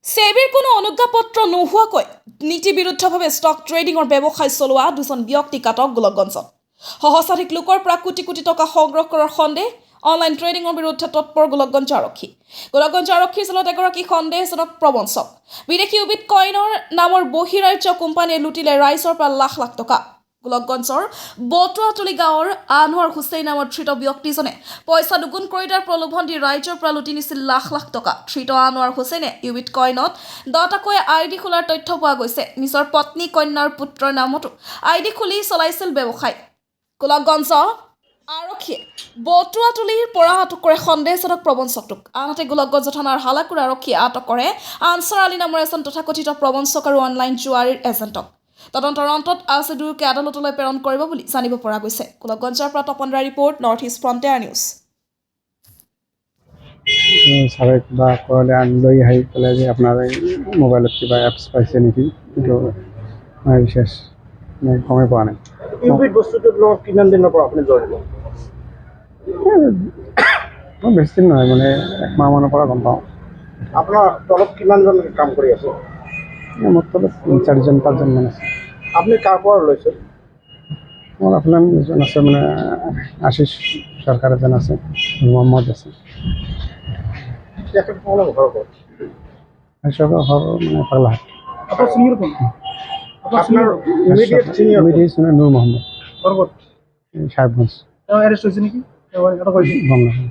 সেবিৰ কোনো অনুজ্ঞাপত্ৰ নোহোৱাকৈ নীতিবিৰুদ্ধভাৱে ষ্টক ট্ৰেডিঙৰ ব্যৱসায় চলোৱা দুজন ব্যক্তিক আটক গোলকগঞ্জত। সহস্ৰাধিক লোকৰ পৰা কোটি কোটি টকা সংগ্ৰহ কৰাৰ সন্দেহ অনলাইন ট্ৰেডিঙৰ বিৰুদ্ধে তৎপৰ গোলকগঞ্জ আৰক্ষী। গোলকগঞ্জ আৰক্ষীৰ চলত এগৰাকী সন্দেহজনক প্ৰবঞ্চক বিদেশী উবিট কইনৰ নামৰ বহিৰাজ্য কোম্পানীয়ে লুটিলে ৰাইজৰ পৰা লাখ লাখ টকা। গোলকগঞ্জৰ বটুৱাতলি গাঁৱৰ আনোৱাৰ হুছেইন নামৰ ধৃত ব্যক্তিজনে পইচা দুগুণ কৰি দিয়াৰ প্ৰলোভন দি ৰাইজৰ পৰা লুটি নিছিল লাখ লাখ টকা। ধৃত আনোৱাৰ হুছেইনে ইউবিট কইনত 10টাকৈ আইডি খোলাৰ তথ্য পোৱা গৈছে। নিজৰ পত্নী কন্যাৰ পুত্ৰৰ নামতো আইডি খুলি চলাইছিল ব্যৱসায়। গোলকগঞ্জ আৰক্ষীয়ে বটুৱাতলিৰ পৰা আটক কৰে সন্দেহজনক প্ৰবঞ্চকটোক। আনহাতে গোলকগঞ্জ থানাৰ হালাকুৰ আৰক্ষীয়ে আটক কৰে আনছাৰ আলী নামৰ এজন তথাকথিত প্ৰবঞ্চক আৰু অনলাইন জুৱাৰীৰ এজেণ্টক। তদন্তৰ অন্তত আজি দুয়োকে আদালতলৈ প্ৰেৰণ কৰিব বুলি জানিব পৰা গৈছে। গোলকগঞ্জৰ পৰা তপনৰা report, North East Frontier News. ছাৰে কিবা ক'লে লৈ আহি পেলাই যে আপোনাৰ মোবাইলত কিবা এপছ পাইছে নেকি, এইটো বিশেষ গমেই পোৱা নাই। ইউবিট বস্তুটোৰ লগত কিমান দিনৰ পৰা আপুনি জড়িত? মই বেছি দিন নহয়, মানে 1 মাহমানৰ পৰা গম পাওঁ। আপোনাৰ তলত কিমানজন কাম কৰি আছে? মোৰ তলত 4-5জন মান আছে। আপুনি কাৰ পৰা লৈছে? মোৰ আপোনাৰ এজন আছে, মানে আশিষ চৰকাৰ এজন আছে, মহম্মদ আছে। তেখেতসকলৰ ঘৰ ক'ত? চৰকাৰ ঘৰ মানে পাগলাহাট। আপোনাৰ চিনিয়ৰ কোন? আপোনাৰ ইমিডিয়েট চিনিয়ৰ নূৰ মহম্মদ ঘৰ ক'ত? সাহেবগঞ্জ। তেওঁ এৰেষ্ট হৈছে নেকি? তেওঁ এটা কৰিছে? গম নাপাওঁ।